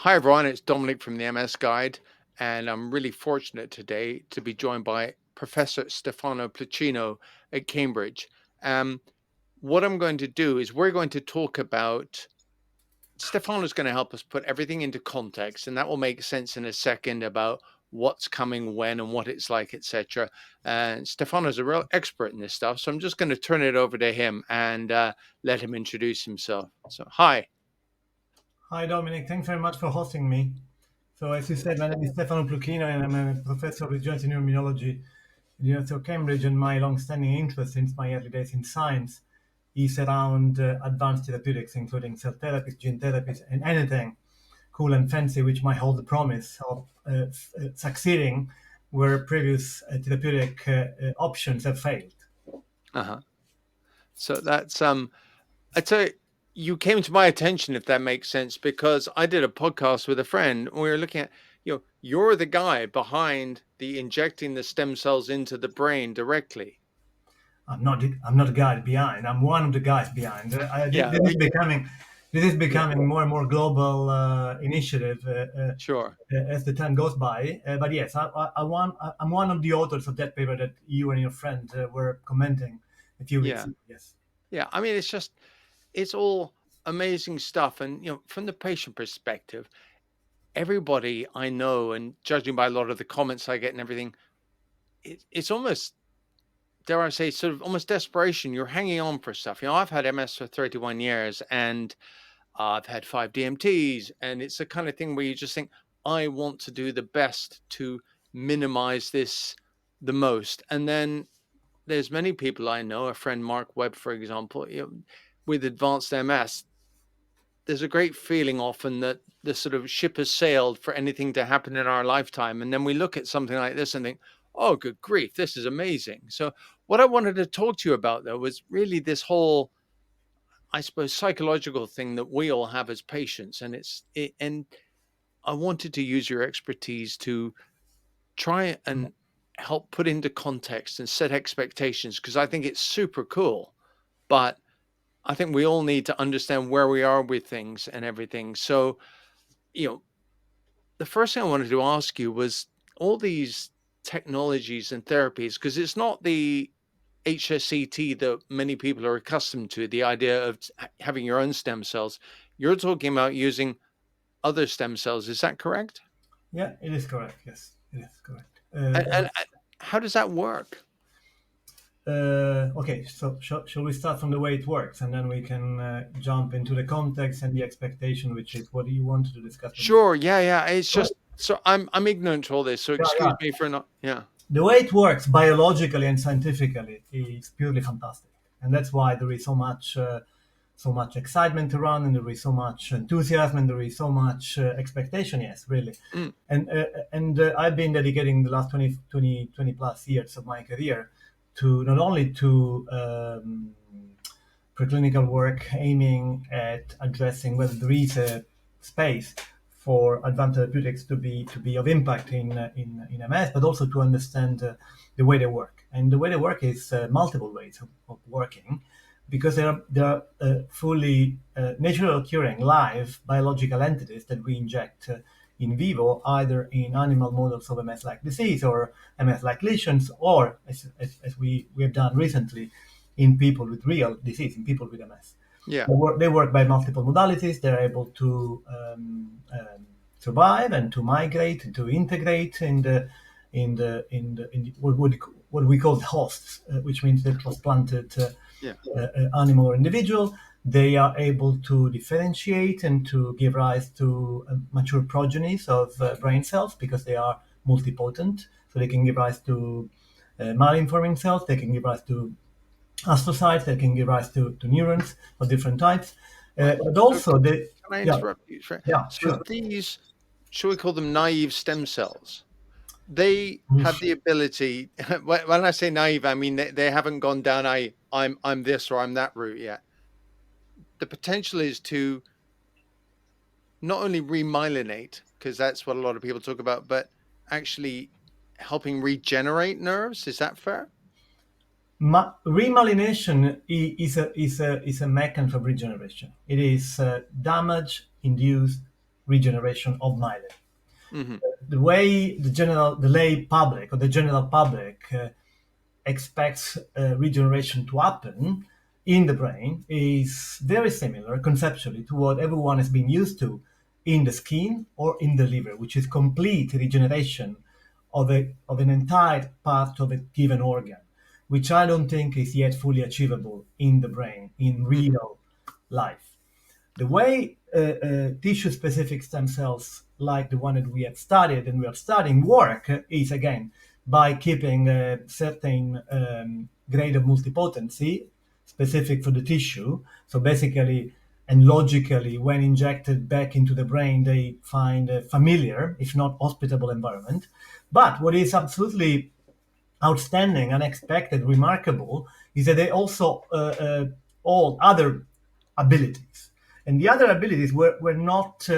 Hi, everyone. It's Dominic from the MS Guide, and I'm really fortunate today to be joined by Professor Stefano Plucino at Cambridge. Um, what I'm going to do is we're going to talk about Stefano's going to help us put everything into context, and that will make sense in a second about what's coming when and what it's like, etc. And Stefano's a real expert in this stuff, so I'm just going to turn it over to him and let him introduce himself. So, hi. Hi, Dominic. Thanks very much for hosting me. So, as you said, my name is Stefano Plucino, and I'm a professor of regenerative neuroimmunology at the University of Cambridge. And my long-standing interest since my early days in science is around advanced therapeutics, including cell therapies, gene therapies, and anything cool and fancy which might hold the promise of succeeding where previous therapeutic options have failed. Uh-huh. So that's I'd say you came to my attention, if that makes sense, because I did a podcast with a friend. And we were looking at, you're the guy behind the injecting the stem cells into the brain directly. I'm not a guy behind. I'm one of the guys behind. Yeah, This is yeah, becoming more and more global initiative sure. as the time goes by. But yes, I'm one of the authors of that paper that you and your friend were commenting a few weeks Yeah, ago. Yes. yeah. I mean, it's all amazing stuff. And, from the patient perspective, everybody I know, and judging by a lot of the comments I get and everything, it's almost, dare I say, sort of almost desperation. You're hanging on for stuff. I've had MS for 31 years, and I've had 5 DMTs, and it's the kind of thing where you just think, I want to do the best to minimize this the most. And then there's many people I know, a friend, Mark Webb, for example, with advanced MS, there's a great feeling often that the sort of ship has sailed for anything to happen in our lifetime. And then we look at something like this and think, oh, good grief, this is amazing. So, what I wanted to talk to you about, though, was really this whole, I suppose, psychological thing that we all have as patients. And I wanted to use your expertise to try and help put into context and set expectations, because I think it's super cool. But I think we all need to understand where we are with things and everything. So, you know, the first thing I wanted to ask you was all these technologies and therapies, because it's not the HSCT that many people are accustomed to, the idea of having your own stem cells. You're talking about using other stem cells. Is that correct? Yeah, it is correct. Yes, it is correct. And how does that work? Okay, so shall we start from the way it works, and then we can jump into the context and the expectation, which is what you wanted to discuss with me. Sure. Yeah. Yeah. It's Right. just so I'm ignorant to all this. So Yeah, excuse yeah. me for not. Yeah. The way it works biologically and scientifically is purely fantastic, and that's why there is so much excitement around, and there is so much enthusiasm, and there is so much expectation. Yes, really. Mm, And I've been dedicating the last 20 plus years of my career to not only to preclinical work aiming at addressing whether there is a space for advanced therapeutics to be of impact in MS, but also to understand the way they work. And the way they work is multiple ways of working, because they are fully naturally occurring live biological entities that we inject in vivo, either in animal models of MS-like disease or MS-like lesions, or as we have done recently, in people with real disease, in people with MS. yeah. They work by multiple modalities. They're able to survive and to migrate and to integrate in what we call the hosts, which means the transplanted Yeah. animal or individual. They are able to differentiate and to give rise to mature progenies of brain cells, because they are multipotent. So they can give rise to malinforming cells. They can give rise to astrocytes. They can give rise to neurons of different types. Right. But So also, can I yeah, interrupt you? yeah, So sure. these, should we call them naive stem cells? They have the ability. When I say naive, I mean they haven't gone down I'm this or I'm that route yet. The potential is to not only remyelinate, because that's what a lot of people talk about, but actually helping regenerate nerves. Is that fair? Remyelination is a mechanism of regeneration. It is damage induced regeneration of myelin. Hmm. The way the lay public or the general public expects regeneration to happen in the brain is very similar conceptually to what everyone has been used to in the skin or in the liver, which is complete regeneration of an entire part of a given organ, which I don't think is yet fully achievable in the brain in Hmm. real life. The way tissue-specific stem cells, like the one that we have studied and we are studying, work is again by keeping a certain grade of multipotency specific for the tissue. So basically and logically, when injected back into the brain, they find a familiar, if not hospitable, environment. But what is absolutely outstanding, unexpected, remarkable is that they also all other abilities. And the other abilities were not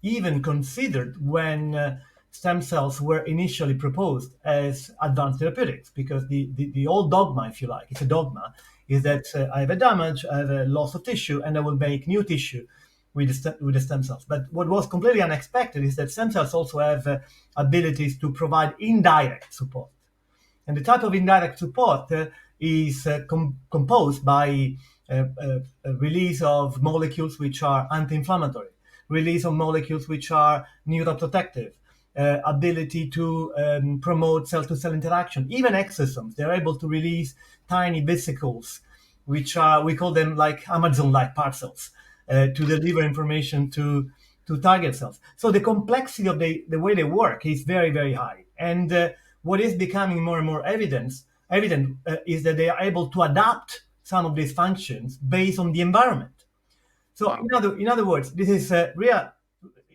even considered when stem cells were initially proposed as advanced therapeutics, because the old dogma, if you like, it's a dogma, is that I have a damage, I have a loss of tissue, and I will make new tissue with the stem cells. But what was completely unexpected is that stem cells also have abilities to provide indirect support. And the type of indirect support is composed by release of molecules which are anti-inflammatory, release of molecules which are neuroprotective, ability to promote cell-to-cell interaction. Even exosomes, they're able to release tiny vesicles, which are, we call them like Amazon-like parcels, to deliver information to target cells. So the complexity of the way they work is very, very high. And what is becoming more and more evident is that they are able to adapt some of these functions based on the environment. So Wow. in other words, this is real.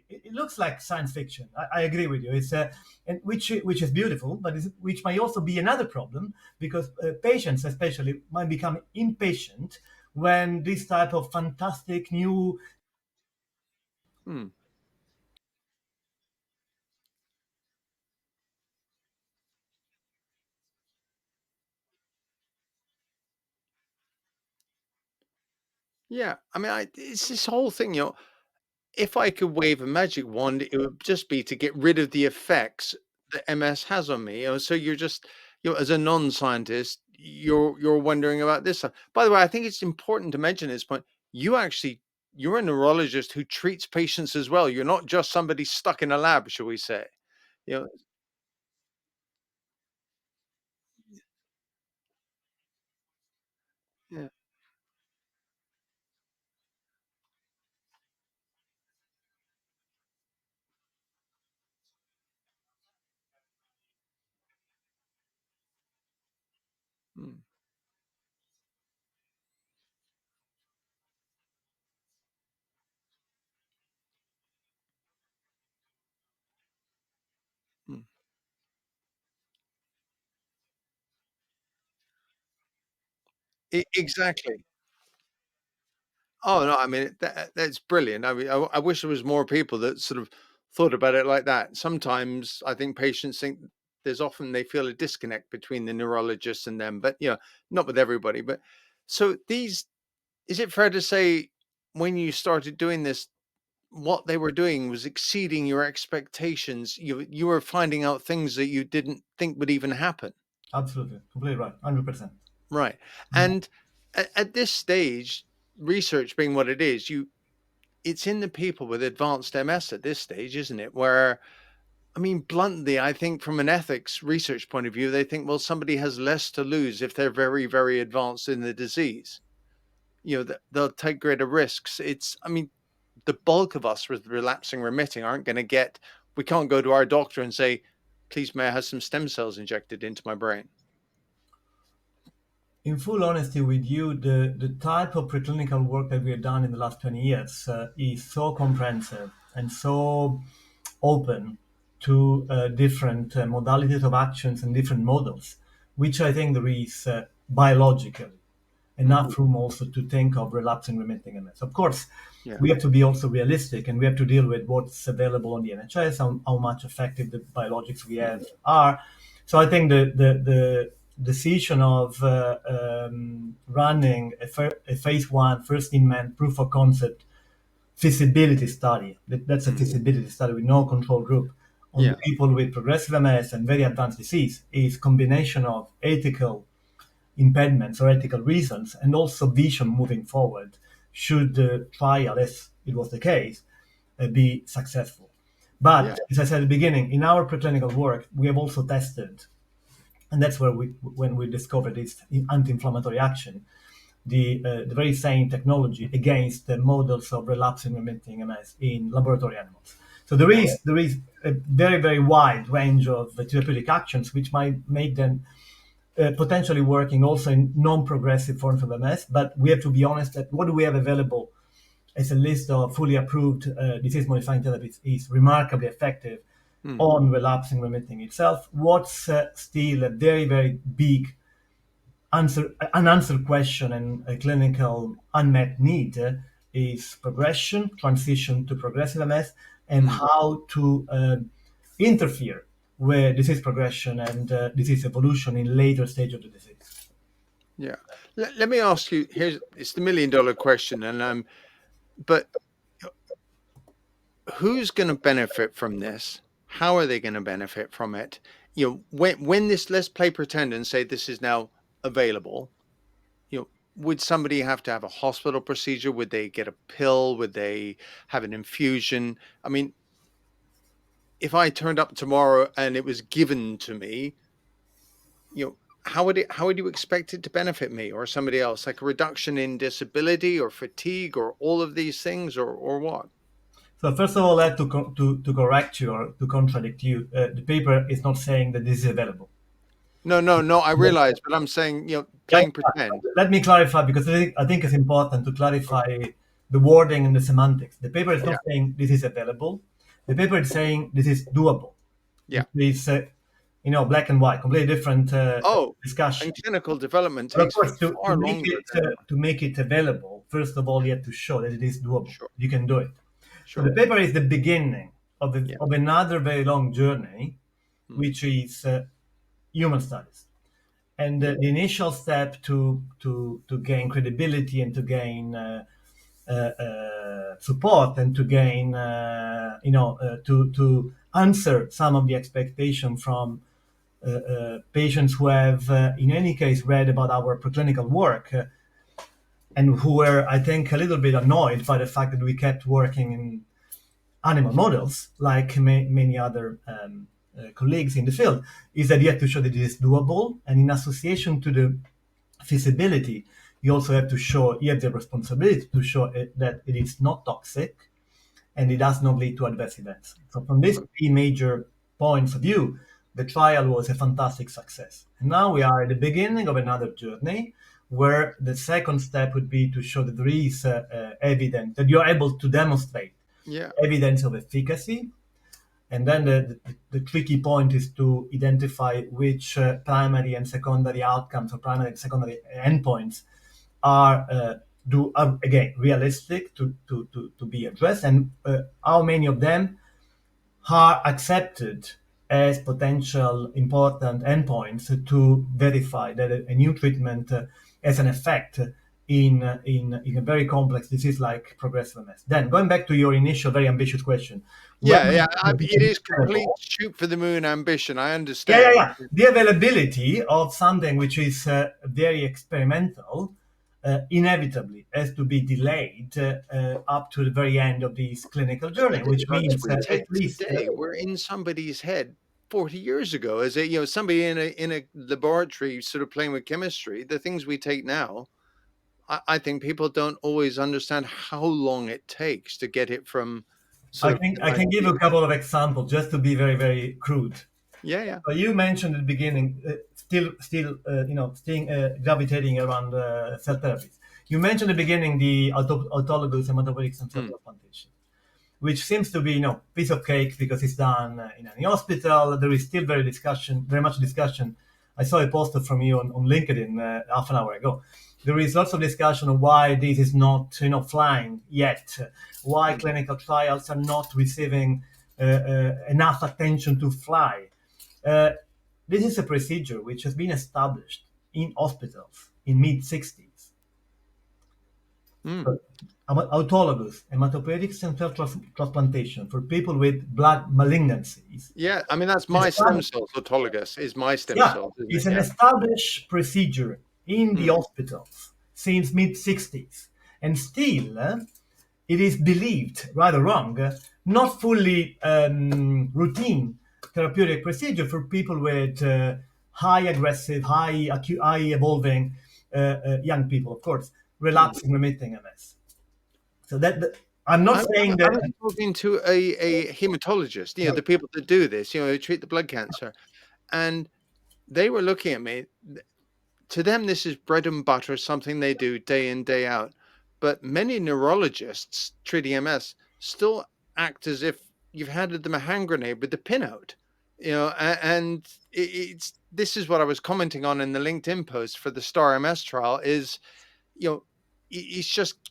It looks like science fiction. I agree with you. It's and which is beautiful, but which might also be another problem because patients, especially, might become impatient when this type of fantastic new. Hmm. Yeah. I mean, it's this whole thing, if I could wave a magic wand, it would just be to get rid of the effects that MS has on me. So you're just, as a non-scientist, you're wondering about this. By the way, I think it's important to mention at this point. You actually, you're a neurologist who treats patients as well. You're not just somebody stuck in a lab, shall we say? You know, yeah. Mm, mm. Exactly. Oh, no, I mean, that's brilliant. I mean, I wish there was more people that sort of thought about it like that. Sometimes I think patients think there's often they feel a disconnect between the neurologist and them, but not with everybody. But so these, is it fair to say when you started doing this, what they were doing was exceeding your expectations? You were finding out things that you didn't think would even happen. Absolutely, completely right, 100%. Right. And at this stage, research being what it is, it's in the people with advanced MS at this stage, isn't it? Where, I mean, bluntly, I think from an ethics research point of view, they think, well, somebody has less to lose if they're very, very advanced in the disease. They'll take greater risks. I mean, the bulk of us with relapsing remitting aren't going to we can't go to our doctor and say, please, may I have some stem cells injected into my brain? In full honesty with you, the type of preclinical work that we have done in the last 20 years is so comprehensive and so open to different modalities of actions and different models, which I think there is biologically Mm, enough room also to think of relapsing remitting MS. Of course, yeah. we have to be also realistic and we have to deal with what's available on the NHS, how much effective the biologics we Mm, have are. So I think the decision of running a phase one first in man proof of concept feasibility study. That's a Mm. feasibility study with no control group on Yeah. people with progressive MS and very advanced disease. Is combination of ethical impediments or ethical reasons and also vision moving forward. Should the trial, as it was the case, be successful? Yeah. But as I said at the beginning, in our preclinical work, we have also tested, and that's where when we discovered this anti-inflammatory action, the very same technology against the models of relapsing-remitting MS in laboratory animals. So there is a very wide range of therapeutic actions which might make them potentially working also in non-progressive forms of MS. But we have to be honest that what do we have available as a list of fully approved disease-modifying therapies is remarkably effective Mm. on relapsing remitting itself. What's still a very big unanswered question and a clinical unmet need is progression, transition to progressive MS, and Mm. how to interfere with disease progression and disease evolution in later stage of the disease. Yeah. Let me ask you, here's it's the $1,000,000 question, and but who's going to benefit from this? How are they going to benefit from it? When this, let's play pretend and say this is now available, would somebody have to have a hospital procedure? Would they get a pill? Would they have an infusion? I mean, if I turned up tomorrow and it was given to me, how would you expect it to benefit me or somebody else? Like a reduction in disability or fatigue or all of these things or what? So first of all, I have to correct you or to contradict you. The paper is not saying that this is available. No, no, no, I realize, but I'm saying, Yeah, playing pretend. let me clarify because I think it's important to clarify Okay. the wording and the semantics. The paper is Yeah. not saying this is available. The paper is saying this is doable, Yeah. which is black and white, completely different Oh, discussion. and clinical development But of takes course, to far make longer it than to make it available, first of all, you have to show that it is doable. sure, You can do it. So sure. the paper is the beginning Yeah. of another very long journey, Mm. which is human studies. And Yeah. the initial step to gain credibility and to gain support and to gain to answer some of the expectation from patients who have in any case read about our preclinical work and who were, I think, a little bit annoyed by the fact that we kept working in animal models, like many other colleagues in the field, is that you have to show that it is doable, and in association to the feasibility, you also have to show you have the responsibility to show that it is not toxic and it does not lead to adverse events. So from these Okay. three major points of view, the trial was a fantastic success. And now we are at the beginning of another journey where the second step would be to show that there is evidence, that you're able to demonstrate Yeah. evidence of efficacy. And then the tricky point is to identify which primary and secondary outcomes or primary and secondary endpoints are again realistic to be addressed, and how many of them are accepted as potential important endpoints to verify that a new treatment has an effect in a very complex disease like progressive MS. Then, going back to your initial very ambitious question, when Yeah, yeah. will it It be is complete available? shoot for the moon ambition. I Yeah. understand. The availability of something which is very experimental inevitably has to be delayed up to the very end of this clinical But journey, the which drugs means we at take least today were in somebody's head 40 years ago as somebody in a laboratory sort of playing with chemistry. The things we take now, I think people don't always understand how long it takes to get it from sort of I can give idea. a couple of examples just to be very crude. Yeah, yeah. So you mentioned at the beginning, still, staying gravitating around cell therapies. You mentioned at the beginning the autologous hematopoietic stem cell Mm, transplantation, which seems to be piece of cake because it's done in any hospital. There is still very much discussion. I saw a poster from you on LinkedIn half an hour ago. There is lots of discussion of why this is not flying yet, why mm. clinical trials are not receiving enough attention to fly. Uh, this is a procedure which has been established in hospitals in mid 60s. Mm. autologous hematopoietic stem cell transplantation for people with blood malignancies. Yeah, I mean, that's my stem Established, cells. Autologous is my stem yeah, cells, isn't it? it's an Yeah. established procedure in the Mm, hospitals since mid 60s, and still it is believed, right or wrong, not fully routine therapeutic procedure for people with high aggressive, high evolving young people, of course, mm. relapsing remitting MS. So I'm not saying I that. was talking to a hematologist, Yeah, the people that do this, who treat the blood cancer, and they were looking at me. To them, this is bread and butter, something they do day in, day out. But many neurologists treating MS still act as if you've handed them a hand grenade with the pin out. And it's this is what I was commenting on in the LinkedIn post for the Star MS trial is, it's just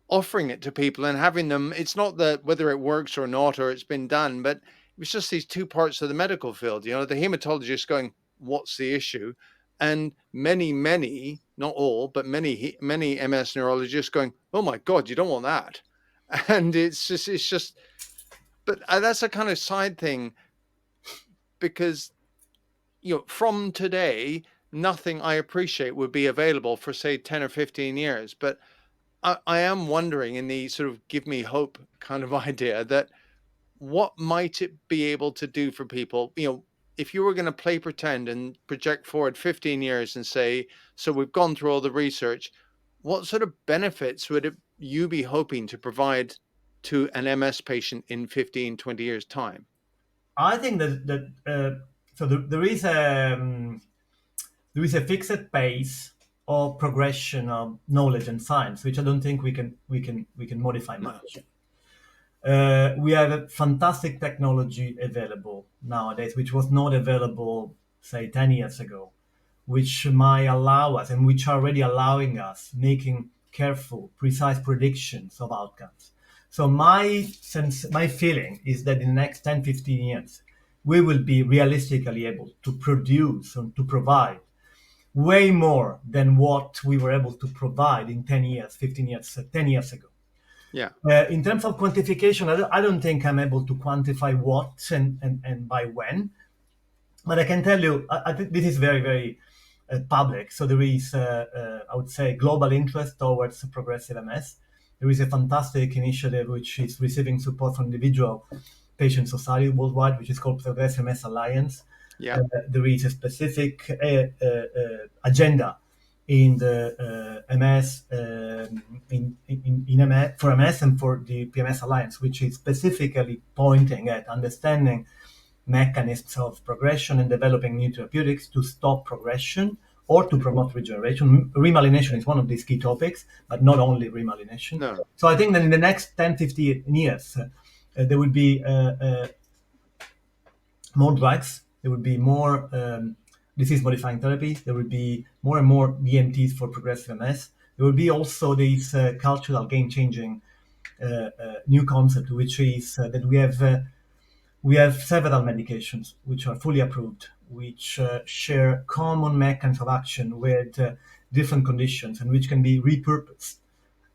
offering it to people and having them. It's not that whether it works or not or it's been done, but it was just these two parts of the medical field. The hematologist going, "What's the issue?" And many, not all, but many MS neurologists going, "Oh my God, you don't want that." And it's just. But that's a kind of side thing because from today, nothing I appreciate would be available for say 10 or 15 years, but I am wondering in the sort of give me hope kind of idea that what might it be able to do for people? If you were going to play pretend and project forward 15 years and say, so we've gone through all the research, what sort of benefits would you be hoping to provide to an MS patient in 15, 20 years' time? I think there is a fixed pace of progression of knowledge and science, which I don't think we can modify No. much. We have a fantastic technology available nowadays, which was not available, say, 10 years ago, which might allow us and which are already allowing us making careful, precise predictions of outcomes. So my feeling is that in the next 10, 15 years, we will be realistically able to produce and to provide way more than what we were able to provide in 10 years, 15 years, 10 years ago. Yeah. In terms of quantification, I don't think I'm able to quantify what and by when, but I can tell you, I think this is very, very public. So there is, I would say, global interest towards progressive MS. There is a fantastic initiative which is receiving support from individual patient society worldwide, which is called Progressive MS Alliance. Yeah. There is a specific agenda in the MS in MS for MS and for the PMS Alliance, which is specifically pointing at understanding mechanisms of progression and developing new therapeutics to stop progression or to promote regeneration. Remyelination is one of these key topics, but not only remyelination. No. So I think that in the next 10, 15 years, there will be more drugs, there will be more disease modifying therapies, there will be more and more DMTs for progressive MS. There will be also this cultural game changing new concept, which is that we have several medications which are fully approved, which share common mechanisms of action with different conditions and which can be repurposed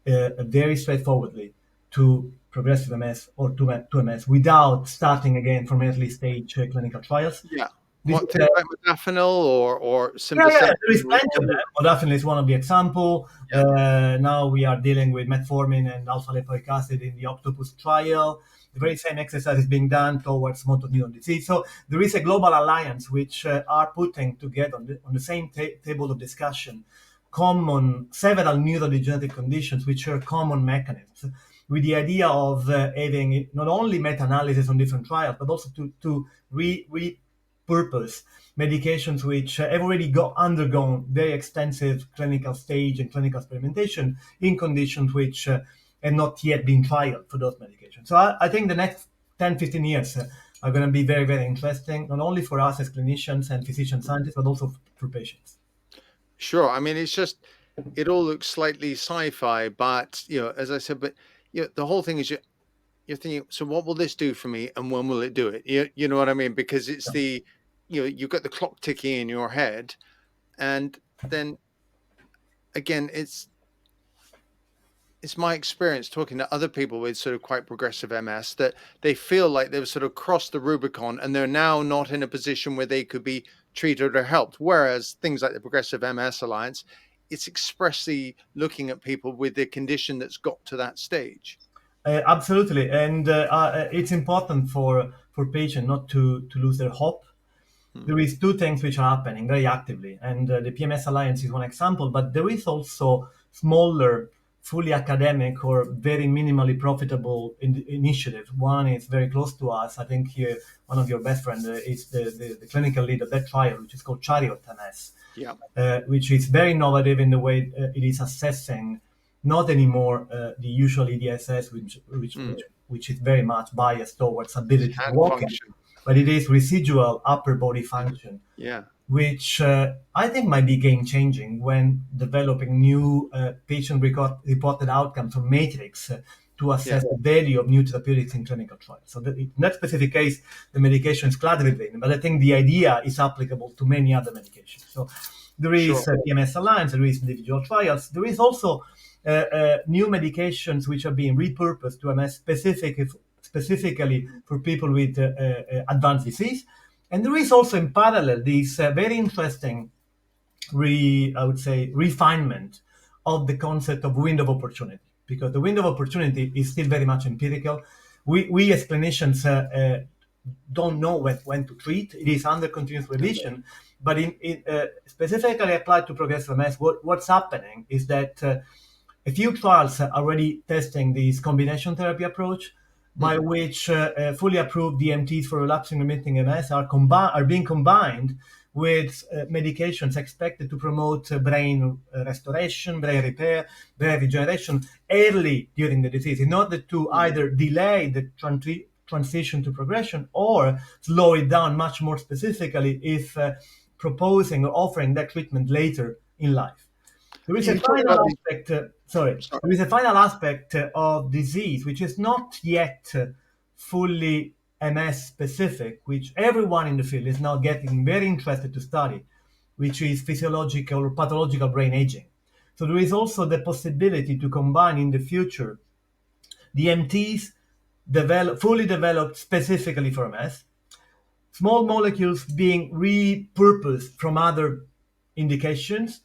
very straightforwardly to progressive MS or to MS without starting again from early stage clinical trials. Yeah. This is What things like modafinil or yeah, simvastatin? there is plenty of them. Modafinil is one of the example. Yeah. Now we are dealing with metformin and alpha-lipoic acid in the Octopus trial. The very same exercise is being done towards motor neuron disease. So there is a global alliance which are putting together on the same table of discussion several neurodegenerative conditions which are common mechanisms, with the idea of having not only meta-analysis on different trials, but also to repurpose medications which have already undergone very extensive clinical stage and clinical experimentation in conditions which have not yet been trialed for those medications. So I think the next 10, 15 years are going to be very, very interesting, not only for us as clinicians and physician scientists, but also for patients. Sure. I mean, it's just it all looks slightly sci-fi, but as I said, but the whole thing is you're thinking, so what will this do for me, and when will it do it? You know what I mean? Because it's you've got the clock ticking in your head, and then again, it's it's my experience talking to other people with sort of quite progressive MS that they feel like they've sort of crossed the Rubicon and they're now not in a position where they could be treated or helped. Whereas things like the Progressive MS Alliance, it's expressly looking at people with the condition that's got to that stage. Absolutely, and it's important for patients not to lose their hope. Mm. There is two things which are happening very actively, and the PMS Alliance is one example, but there is also smaller, fully academic or very minimally profitable initiative. One is very close to us. I think here one of your best friends is the clinical lead of that trial, which is called Chariot-MS, Yeah. which is very innovative in the way it is assessing not anymore the usual EDSS, Mm. which is very much biased towards It's ability to hand walk in, function. but it is residual upper body Yeah. function, Yeah. which I think might be game changing when developing new reported outcomes or matrix to Yeah. assess the value of new therapeutics in clinical trials. So that in that specific case, the medication is cladribine, but I think the idea is applicable to many other medications. So there is Sure. PMS Alliance, there is individual trials, there is also new medications which are being repurposed to MS specifically for people with advanced disease. And there is also in parallel this very interesting, I would say, refinement of the concept of window of opportunity, because the window of opportunity is still very much empirical. We as clinicians don't know when to treat. It is under continuous revision. But specifically applied to progressive MS, what's happening is that a few trials are already testing this combination therapy approach, by Mhm. which fully approved DMTs for relapsing-remitting MS are being combined with medications expected to promote brain restoration, brain repair, brain regeneration early during the disease, in order to Mhm. either delay the transition to progression or slow it down much more specifically if proposing or offering that treatment later in life. There is a You talked final about the aspect, sorry, sorry. there is a final aspect of disease which is not yet fully MS specific, which everyone in the field is now getting very interested to study, which is physiological or pathological brain aging. So there is also the possibility to combine in the future DMTs fully developed specifically for MS, small molecules being repurposed from other indications,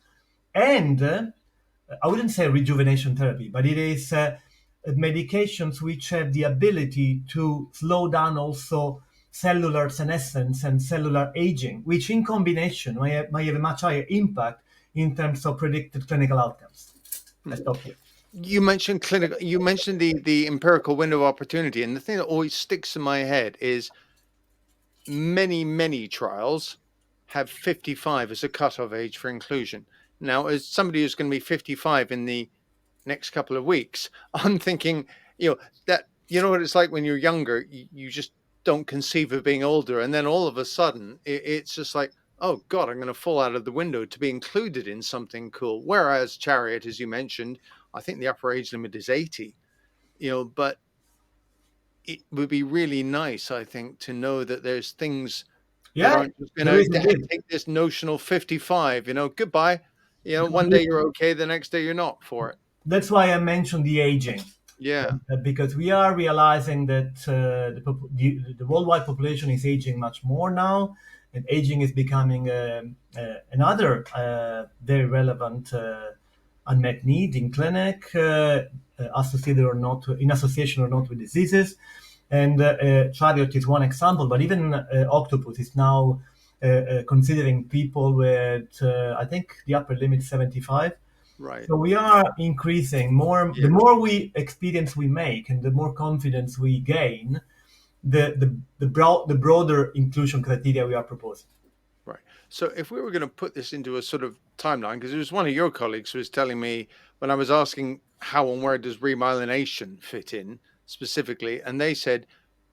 and I wouldn't say rejuvenation therapy, but it is medications which have the ability to slow down also cellular senescence and cellular aging, which in combination might have a much higher impact in terms of predicted clinical outcomes. I Mhm. stop here. You mentioned the empirical window of opportunity, and the thing that always sticks in my head is many trials have 55 as a cutoff age for inclusion. Now, as somebody who's going to be 55 in the next couple of weeks, I'm thinking, that you know what it's like when you're younger, you just don't conceive of being older, and then all of a sudden, it's just like, oh God, I'm going to fall out of the window to be included in something cool. Whereas Chariot, as you mentioned, I think the upper age limit is 80. But it would be really nice, I think, to know that there's things that Yeah, aren't just there gonna is indeed. take this notional 55, goodbye. One There day is. you're okay, the next day you're not for it. That's why I mentioned the aging, Yeah, because we are realizing that the worldwide population is aging much more now, and aging is becoming another very relevant unmet need in clinic, associated or not, in association or not with diseases. And Chariot is one example, but even Octopus is now considering people with, I think, the upper limit 75. right. So we are increasing more. The Yeah. more we experience we make, and the more confidence we gain, the broader inclusion criteria we are proposing. Right. So if we were going to put this into a sort of timeline, because it was one of your colleagues who was telling me when I was asking how and where does remyelination fit in specifically, and they said,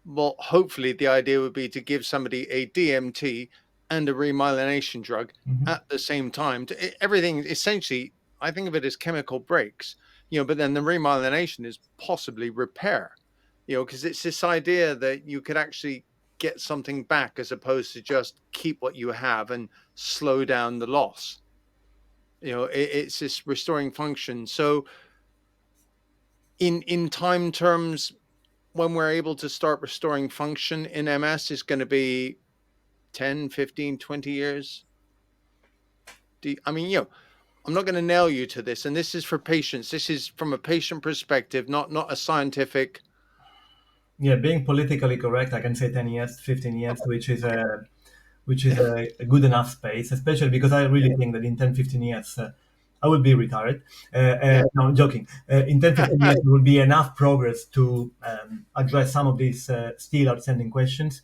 well, hopefully the idea would be to give somebody a DMT and a remyelination drug Mhm. at the same time. Everything essentially, I think of it as chemical breaks, but then the remyelination is possibly repair, because it's this idea that you could actually get something back as opposed to just keep what you have and slow down the loss. It's this restoring function. So in time terms, when we're able to start restoring function in MS, is going to be 10, 15, 20 years? I mean, I'm not going to nail you to this, and this is for patients. This is from a patient perspective, not a scientific. Yeah, being politically correct, I can say 10 years, 15 years, which is Yeah, a good enough space, especially because I really think that in 10, 15 years, I will be retired. yeah. No, I'm joking. In 10, 15 years, there will be enough progress to address some of these still outstanding questions.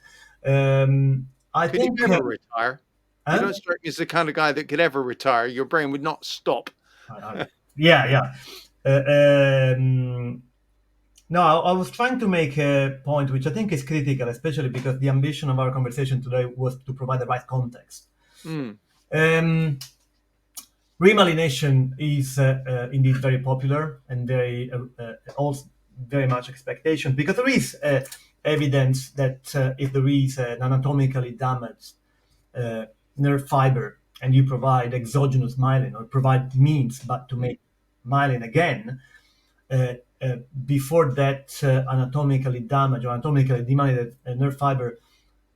I Could you think, ever retire? You uh, don't strike me as the kind of guy that could ever retire. Your brain would not stop. uh, yeah, yeah. Um, no, I was trying to make a point which I think is critical, especially because the ambition of our conversation today was to provide the right context. Mm, Um, Remyelination is indeed very popular and also very much expectation because there is evidence that if there is an anatomically damaged uh, nerve fiber and you provide exogenous myelin or provide means but to mm, make myelin again, uh, uh, before that anatomically damaged or anatomically demyelinated nerve fiber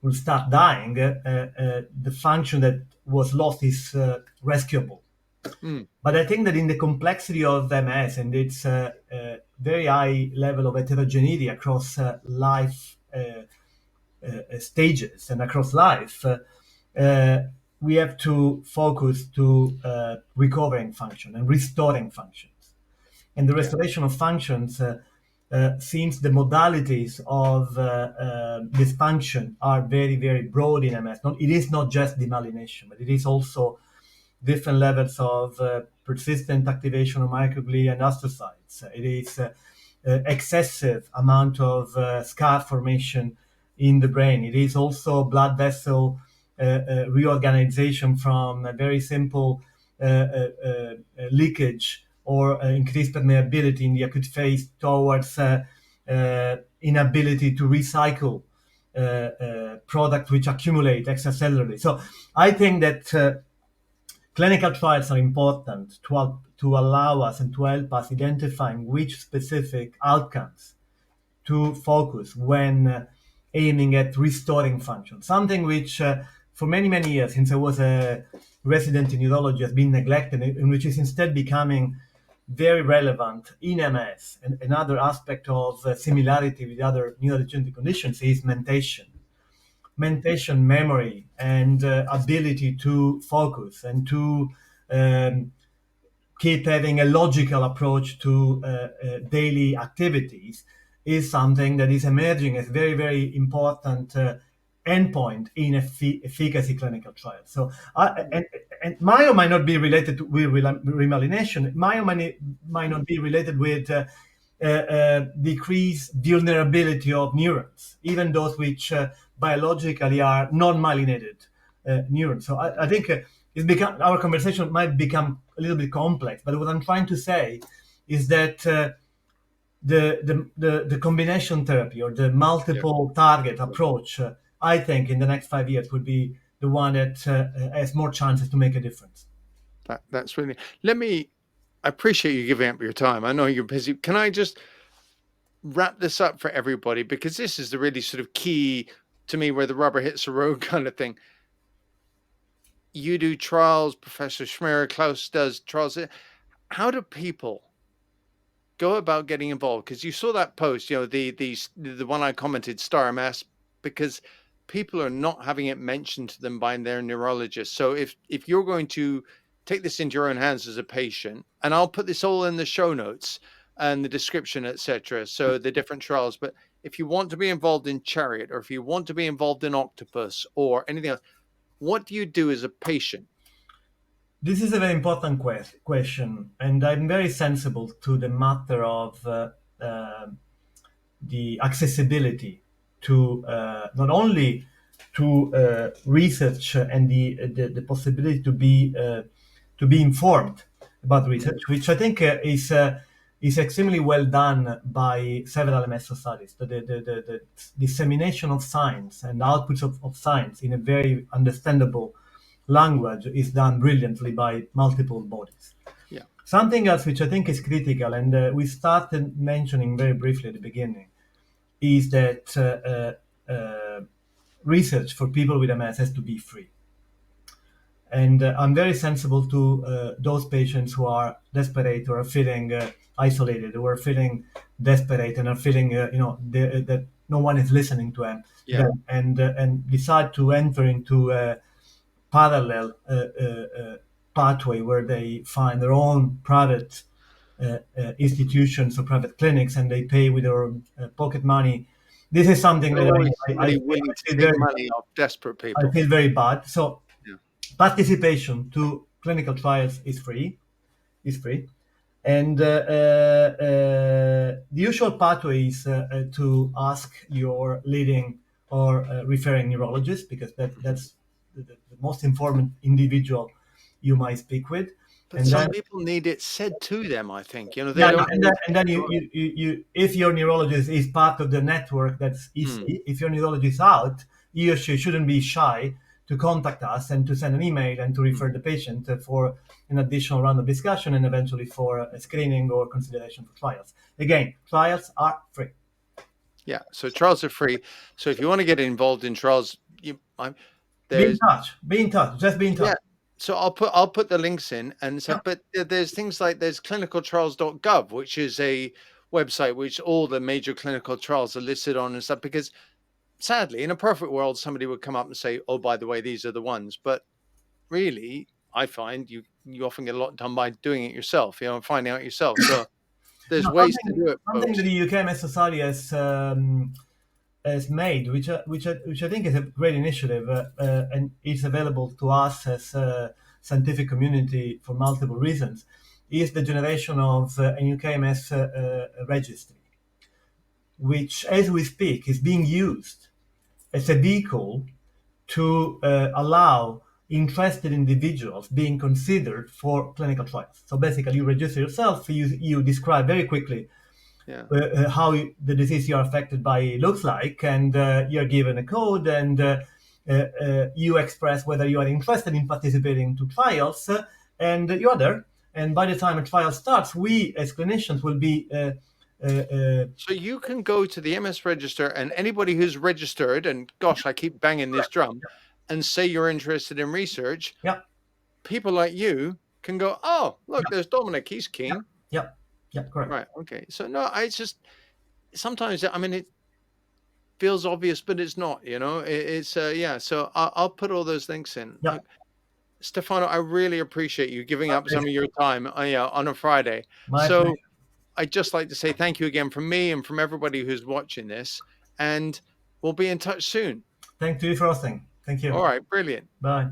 will start dying, the function that was lost is rescuable. mm. But I think that in the complexity of MS and its very high level of heterogeneity across life stages and across life, uh, we have to focus to recovering function and restoring functions. And the Yeah, restoration of functions, since the modalities of this function are very, very broad in MS, it is not just demyelination, but it is also different levels of persistent activation of microglia and astrocytes. It is excessive amount of scar formation in the brain. It is also blood vessel reorganization from a very simple leakage or increased permeability in the acute phase towards inability to recycle products which accumulate extracellularly. So I think that clinical trials are important to allow us and to help us identifying which specific outcomes to focus when aiming at restoring function. Something which, for many, many years, since I was a resident in neurology, has been neglected and which is instead becoming very relevant in MS. And another aspect of similarity with other neurodegenerative conditions is mentation, memory, and ability to focus and to um, keep having a logical approach to daily activities is something that is emerging as very, very important endpoint in efficacy clinical trials. So, and myo might not be related to with remyelination. Myo might not be related with decreased vulnerability of neurons, even those which biologically are non-myelinated neurons. So I think our conversation might become a little bit complex. But what I'm trying to say is that the combination therapy or the yeah. multiple target approach, I think in the next 5 years would be the one that has more chances to make a difference. That's really. Let me. I appreciate you giving up your time. I know you're busy. Can I just wrap this up for everybody, because this is the really sort of key to me, where the rubber hits the road kind of thing. You do trials, Professor Schmerer, Klaus does trials. How do people go about getting involved? Because you saw that post, the one I commented, Star MS, because people are not having it mentioned to them by their neurologist. So if you're going to take this into your own hands as a patient, and I'll put this all in the show notes and the description, etc. So the different trials. But if you want to be involved in Chariot, or if you want to be involved in Octopus or anything else, what do you do as a patient? This is a very important question, and I'm very sensible to the matter of uh, the accessibility to not only to research and the possibility to be informed about Mm, research, which I think is extremely well done by several MS societies. The dissemination of science and outputs of science in a very understandable language is done brilliantly by multiple bodies. yeah. Something else which I think is critical, and we started mentioning very briefly at the beginning, is that research for people with MS has to be free. And I'm very sensible to those patients who are desperate or are feeling isolated or are feeling desperate and are feeling, that no one is listening to Yeah. them, and decide to enter into a parallel pathway where they find their own private institutions or private clinics, and they pay with their own pocket money. This is something They're that always I somebody willing to feel take very money off desperate I people. feel very bad. So Yeah. participation to clinical trials is free, and the usual pathway is to ask your leading or referring neurologist, because Mhm. that's the most informed individual you might speak with, But and then some people need it said to them, I think. They yeah, yeah, don't need and then right. if your neurologist is part of the network, that's Mm, easy. If your neurologist is out, he or she shouldn't be shy to contact us and to send an email and to refer mm. the patient for an additional round of discussion and eventually for a screening or consideration for trials. Again, trials are free. Yeah, so trials are free. So if you wanna get involved in trials, Be in there's touch. Be in touch. Just be in touch. yeah. So I'll put the links in and Yeah. stuff, but there's things like there's clinicaltrials.gov, which is a website which all the major clinical trials are listed on and stuff, because sadly, in a perfect world, somebody would come up and say, "Oh, by the way, these are the ones." But really, I find you often get a lot done by doing it yourself, and finding out yourself. So there's No, ways to do it, something that folks. the UKMS Society has made, which I think is a great initiative, and is available to us as a scientific community for multiple reasons, is the generation of an UKMS registry, which, as we speak, is being used as a vehicle to allow interested individuals being considered for clinical trials. So basically, you register yourself, you describe very quickly Yeah. how the disease you are affected by looks like, and you're given a code, and you express whether you are interested in participating to trials, and you are there. And by the time a trial starts, we as clinicians will be So you can go to the MS Register and anybody who's registered, and gosh, I keep banging this drum, and say you're interested in research. yeah, People like you can go, oh, look, yeah, there's Dominic, he's yeah, keen. yeah, yeah, correct. Right. Okay. So no, I just sometimes I mean it feels obvious, but it's not. It's yeah. So I'll put all those links in. Yeah, Look, Stefano, I really appreciate you giving my up some pleasure. of your time, yeah, on a Friday. My So pleasure. I'd just like to say thank you again from me and from everybody who's watching this, and we'll be in touch soon. Thank you for hosting. Thank you. All right, brilliant. Bye.